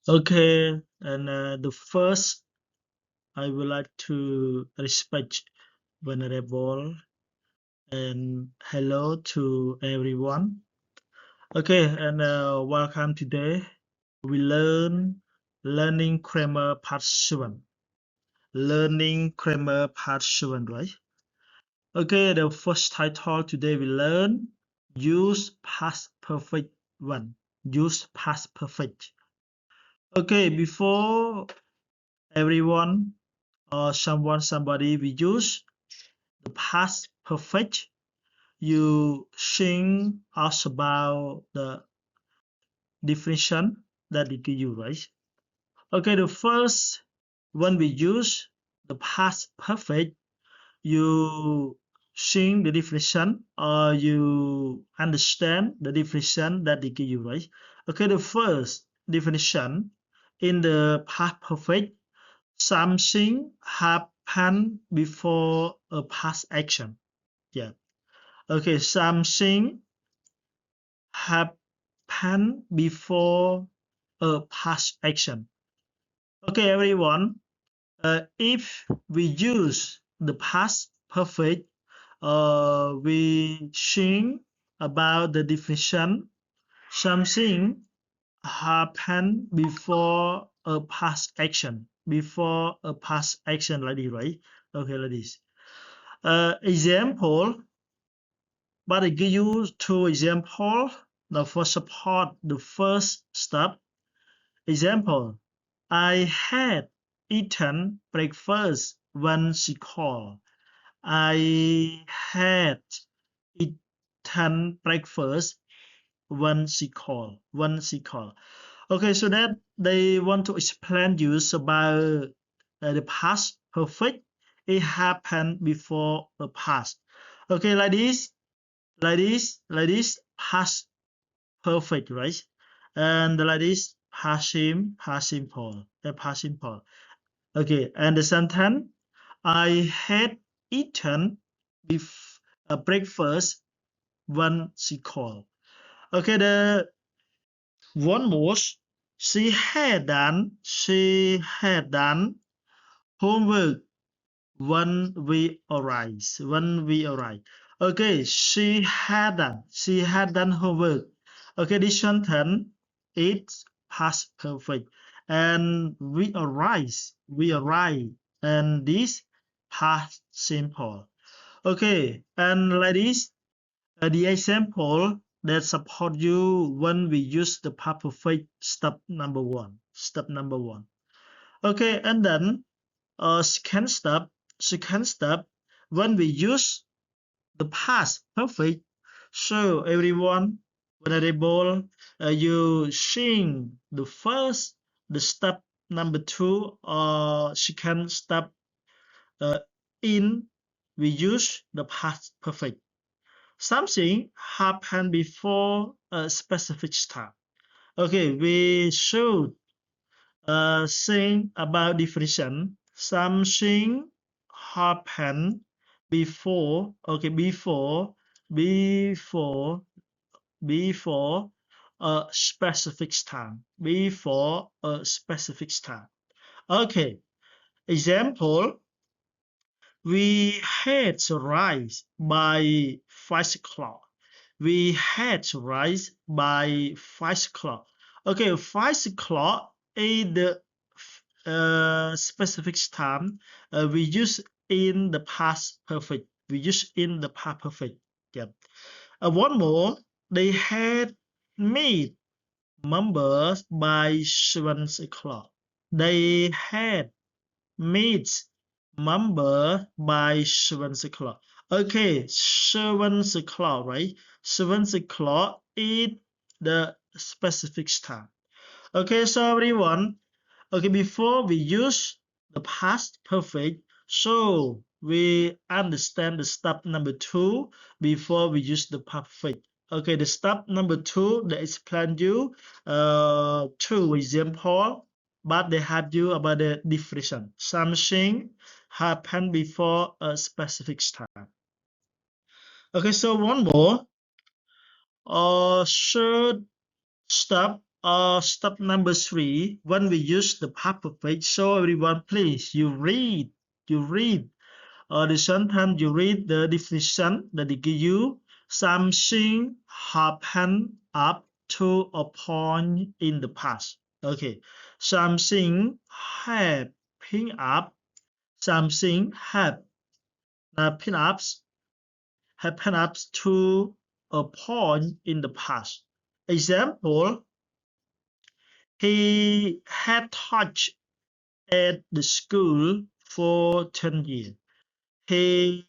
Okay, and the first I would like to respect Venerable and hello to everyone. Okay, and welcome today. We learning grammar part 7. Learning grammar part 7, right? Okay, the first title today we learn use past perfect one. Use past perfect. Okay, before everyone or somebody we use the past perfect. You think us about the definition that it give you, right? Okay, the first when we use the past perfect, you think the definition or you understand the definition that they give you, right? Okay, the first definition in the past perfect, something happened before a past action. Yeah. Okay, something happened before a past action. Okay, everyone. If we use the past perfect, we think about the definition. Something happened before a past action. Before a past action like this, right? Okay, like this. Example, but I give you two examples. The first support, the first step. Example, I had eaten breakfast when she called. I had eaten breakfast when she called. When she called. Okay, so that they want to explain use about the past perfect. It happened before the past. Okay, like this, past perfect, right? And like this, past simple, past simple. Okay, and the sentence, I had eaten breakfast when she called. Okay, the one more, she had done homework when we arrived. Okay, she had done homework. Okay, this sentence is past perfect, and we arrive, and this past simple. Okay, and like this, the example that support you when we use the past perfect. Step number one. Okay, and then second step, when we use the past perfect. So everyone, Venerable, you sing the step number 2, or second step in we use the past perfect. Something happened before a specific time. Okay, we should sing about definition. Something happened before. Okay, before before a specific time. Before a specific time. Okay, example. We had to rise by 5 o'clock. We had to rise by 5 o'clock. Okay, 5 o'clock is the specific time we use in the past perfect. Yeah. One more, they had meet members by 7 o'clock. They had meet member by 7 o'clock. Okay, 7 o'clock, right? 7 o'clock is the specific time. Okay, so everyone, okay, before we use the past perfect, so we understand the step number 2 before we use the perfect. Okay, the step number 2, they explain you 2 example, but they had you about the definition. Something happened before a specific time. Okay, so one more. Third step, step number 3, when we use the past perfect, so everyone please, you read the sentence, you read the definition that they give you. Something happened up to a point in the past. Okay, something happened up, something happened up to a point in the past. Example, he had taught at the school for 10 years. He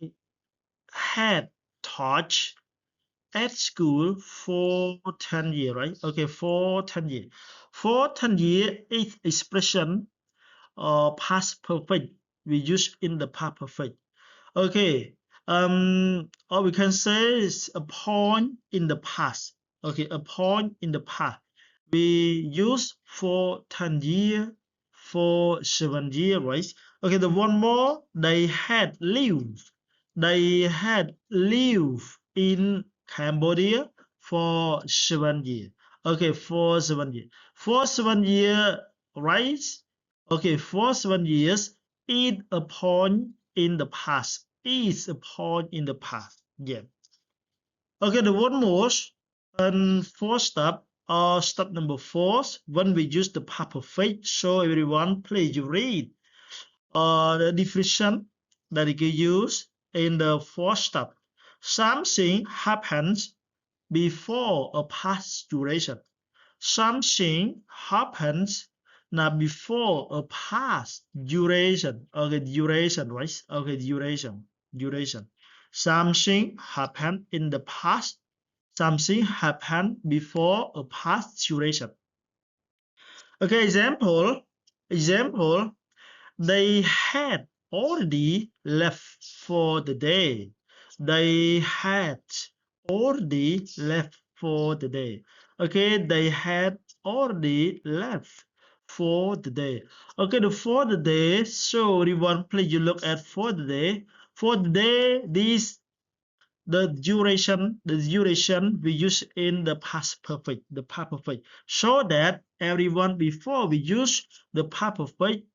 had taught at school for 10 years, right? Okay, for 10 years. For 10 years is expression past perfect. We use in the past perfect. Okay, or we can say is a point in the past. Okay, a point in the past. We use for 10 years, for 7 years, right? Okay, the one more, they had lived in Cambodia for 7 years. Okay, for 7 years. For 7 years, right? Okay, for 7 years, is a point in the past. Is a point in the past. Yeah. Okay, the one more, and fourth step, or step number 4, when we use the past perfect, so everyone please read the definition that you use in the fourth step. Something happens before a past duration. Something happens now before a past duration. Okay, duration, right? Okay, duration. Something happened in the past. Something happened before a past duration. Okay, example. They had already left for the day. They had already left for the day. Okay, they had already left for the day. Okay, the for the day, so everyone please you look at for the day. For the day, this the duration we use in the past perfect, so that everyone before we use the past perfect,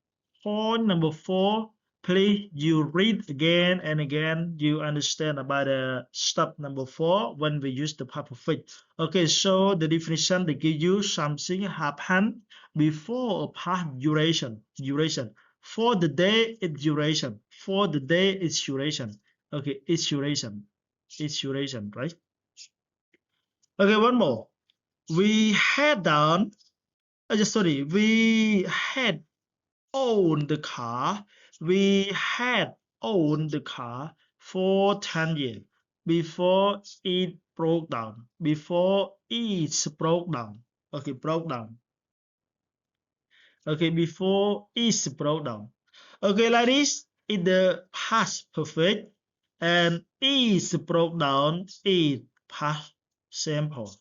point number 4, please you read again and again, you understand about the step number 4 when we use the past perfect. Okay, so the definition they give you, something happened before a past duration. For the day it's duration. For the day it's duration. Okay, it's duration, right? Okay, one more. We had owned the car. We had owned the car for 10 years before it broke down. Okay, broke down. Okay, before it broke down. Okay, like this is the past perfect, and is broke down is past simple.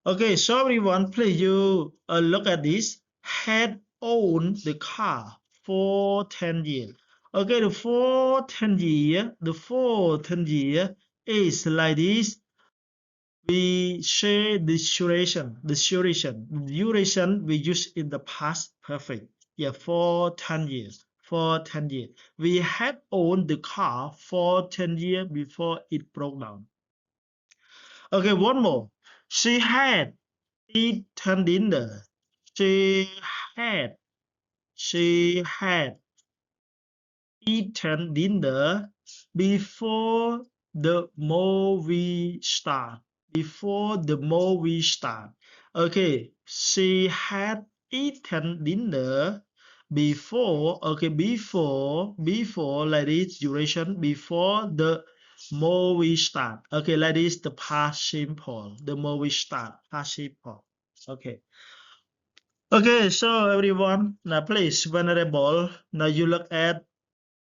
Okay, so everyone, please you look at this. Had owned the car for 10 years. Okay, the for 10 year is like this. We say the duration we use in the past perfect. Yeah, for 10 years. We had owned the car for 10 years before it broke down. Okay, one more. She had eaten dinner. She had eaten dinner before the movie start. Okay, she had eaten dinner before. Okay, before like this duration, before the movie start. Okay, like this the past simple. The movie start, past simple. Okay. Okay, so everyone, now please, vulnerable. Now you look at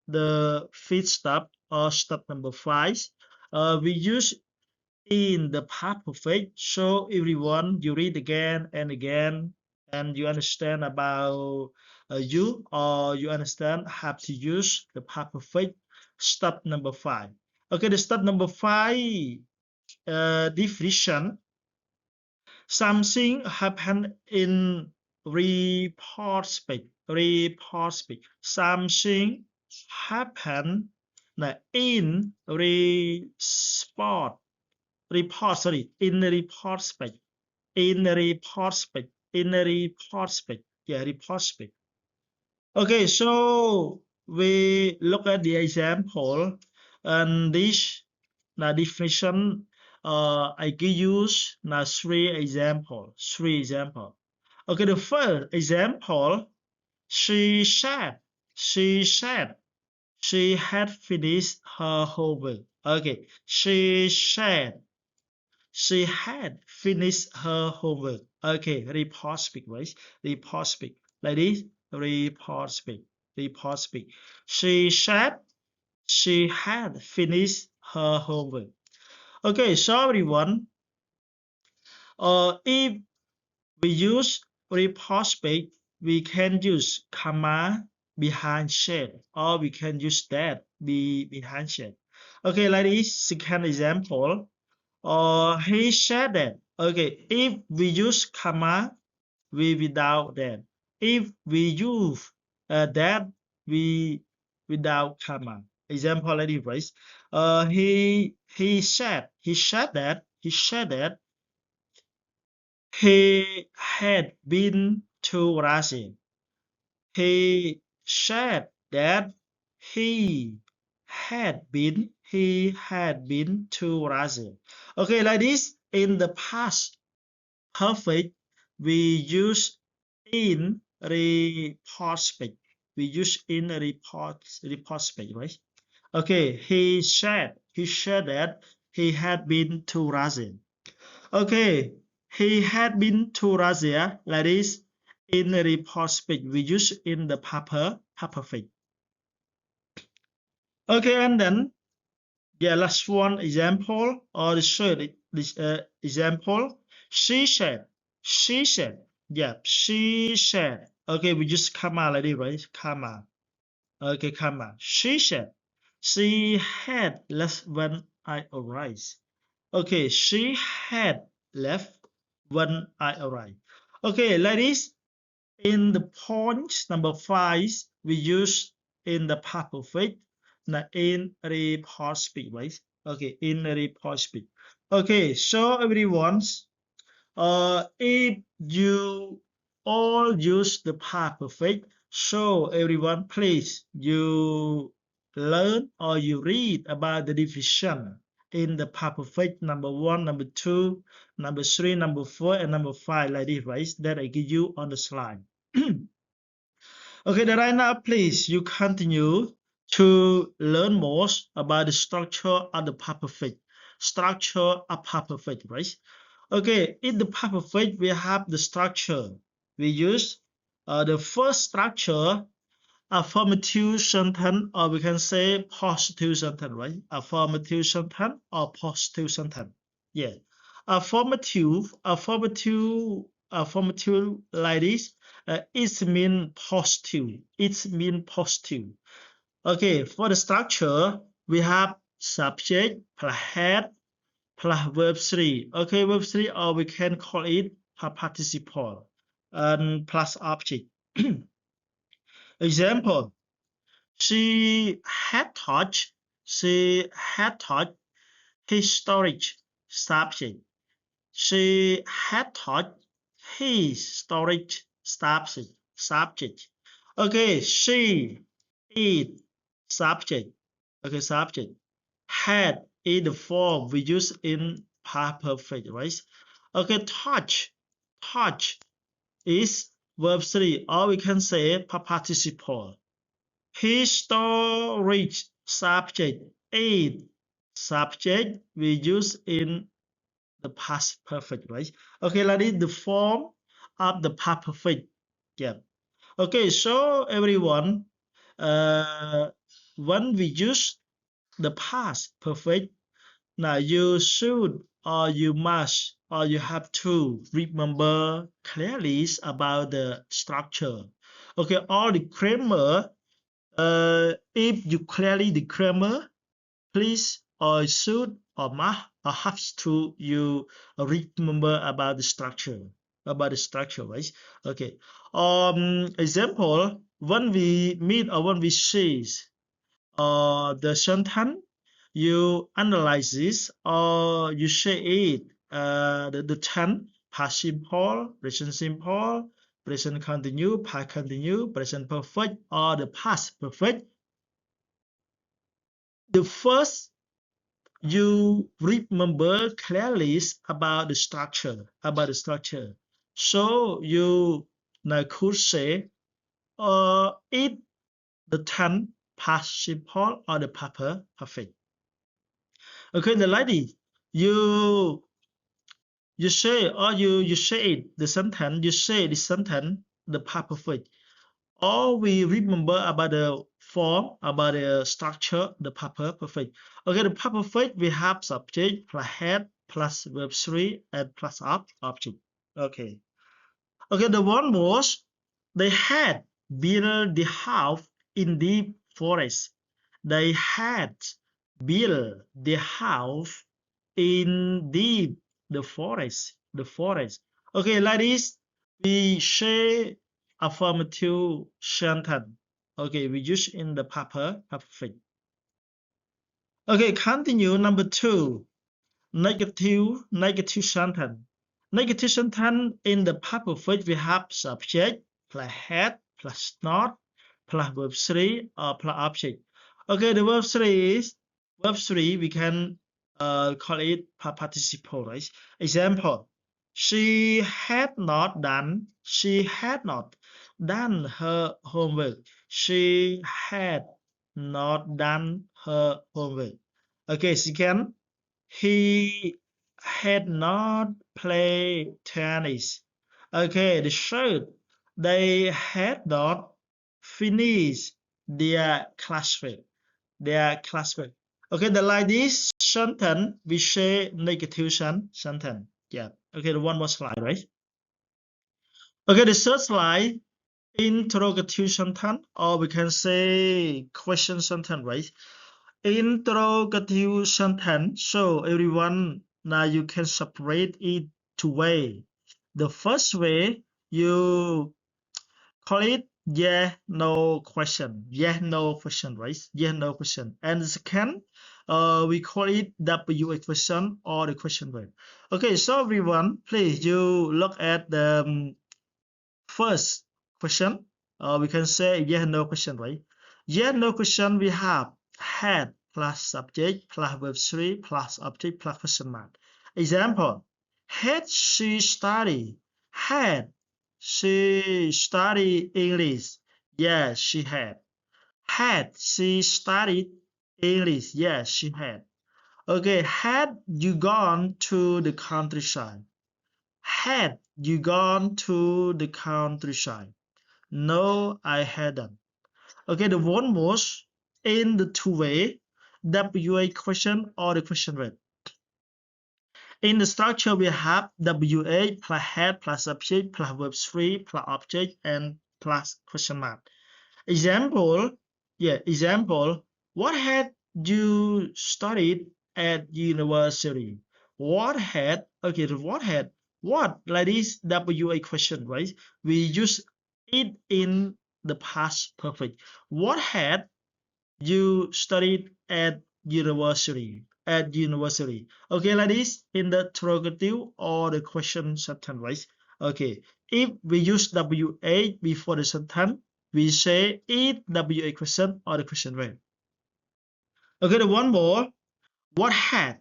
the fifth step or step number 5. We use in the past perfect, so everyone you read again and again, and you understand about you, or you understand how to use the past perfect. Step number 5. Okay, the step number 5 definition. something happened in report speak. Something happened in in report speak. Yeah, report speak. Okay, so we look at the example, and this definition. I give you three examples. Okay, the first example, she said, she had finished her homework. Okay, she said she had finished her homework. Okay, report speak, right? Report speak. Like this, report speak. She said she had finished her homework. Okay, so everyone, if we use report speak, we can use comma behind shade, or we can use that behind shade. Okay, like this, second example. He said that. Okay, if we use comma, we without that. If we use that, we without comma. Example like this, right? He said that he had been to Russia. He said that he had been to Russia. Okay, like this, in the past perfect, we use in report speak. We use in report speak, right? Okay, he said that he had been to Russia. Okay, he had been to Russia, like this, in report speak. We use in the perfect. Okay, and then yeah, last one example, or the third example. She said. Yeah, she said. Okay, we just comma like this, right? Comma. Okay, comma. She said she had left when I arrived. Okay, she had left when I arrived. Okay, like this. In the point number 5, we use in the perfect, in report speak, right? Okay, in report speak. Okay, so everyone, if you all use the perfect, so everyone, please, you learn or you read about the division in the perfect number 1, number 2, number 3, number 4, and number 5, like this, right? That I give you on the slide. Okay, then right now, please, you continue to learn more about the structure of the perfect. Right? Okay, in the perfect, we have the structure. We use the first structure, affirmative sentence, or we can say positive sentence, right? Affirmative sentence or positive sentence. Yeah. Affirmative like this. It mean positive. Okay, for the structure, we have subject plus head plus verb 3. Okay, verb 3, or we can call it participle and plus object. Example, she had taught historic subject. She had taught historic subject. Okay, she is subject. Okay, subject. Had is the form we use in past perfect, right? Okay, touch is verb 3, or we can say participle. Historic subject is subject we use in the past perfect, right? Okay, that is the form of the past perfect. Yeah. Okay, so everyone, when we use the past perfect, now you should, or you must, or you have to remember clearly about the structure. Okay, all the grammar, if you clearly the grammar, please or should or must or have to you remember about the structure, right? Okay. Example, when we meet or when we see the sentence, you analyze this or you say it, the tense, past simple, present simple, present continue, past continue, present perfect, or the past perfect. The first, you remember clearly about the structure, So you now could say, it the tense, past simple, or the past perfect. Okay, the lady, you say or you say it, the sentence, you say the sentence, the past perfect. Or we remember about the form, about the structure, the past perfect. Okay, the past perfect, we have subject plus head plus verb 3 and plus object. Okay. Okay, the one was, they had built the house in the forest. They had built the house in the forest. Okay, like this, we say affirmative sentence. Okay, we use in the perfect. Okay, continue number 2. Negative sentence. Negative sentence in the past perfect, we have subject plus had plus not plus verb 3 or plus object. Okay, the verb 3 we can call it past participle, right? Example, she had not done her homework. She had not done her homework. Okay, second, he had not played tennis. Okay, the third, they had not finished their classwork. Okay, the like this sentence, we say negative sentence. Yeah. Okay, the one more slide, right? Okay, the third slide, interrogative sentence, or we can say question sentence, right? Interrogative sentence. So everyone, now you can separate it two ways. The first way, you call it yeah no question, right? Yeah no question. And the second, we call it WA question or the question word. Okay, so everyone, please you look at the first question. We can say yes no question, right? Yes no question, we have had plus subject plus verb 3 plus object plus question mark. Example, had she studied English? Yes, she had. Had she studied English? Yes, she had. Okay, had you gone to the countryside? Had you gone to the countryside? No, I hadn't. Okay, the one was in the two way, WA question or the question word. In the structure, we have WA plus had plus subject plus verb 3 plus object and plus question mark. Example, what had you studied at university? What had, what, like this WA question, right? We use it in the past perfect. What had you studied at university? Okay, like this in the interrogative or the question sentence, right? Okay, if we use WA before the sentence, we say it WA question or the question word. Okay, the one more, what had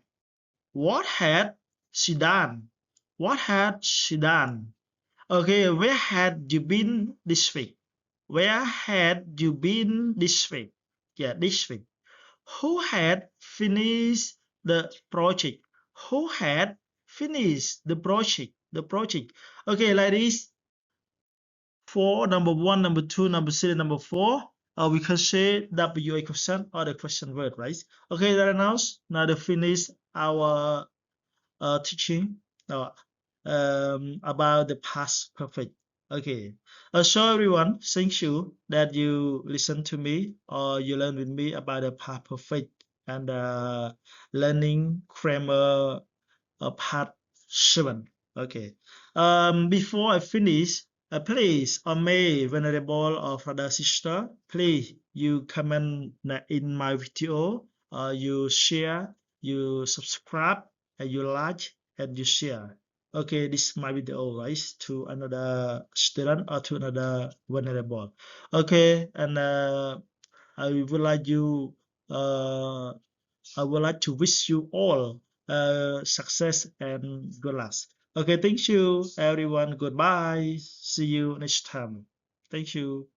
she done? Okay, where had you been this week? Yeah, this week. Who had finished the project? Okay, like this, for number 1, number 2, number 3, number 4, we can say WA question or the question word, right? Okay, that now to finish our teaching about the past perfect. Okay, so everyone, thank you that you listen to me or you learn with me about the past perfect. and learning grammar part 7. Okay. Before I finish, please, May, Venerable or Brother Sister, please, you comment in my video, you share, you subscribe, and you like, and you share. Okay, this is my video, guys, to another student or to another Venerable. Okay, and I would like you, I would like to wish you all success and good luck. Okay, thank you, everyone. Goodbye. See you next time. Thank you.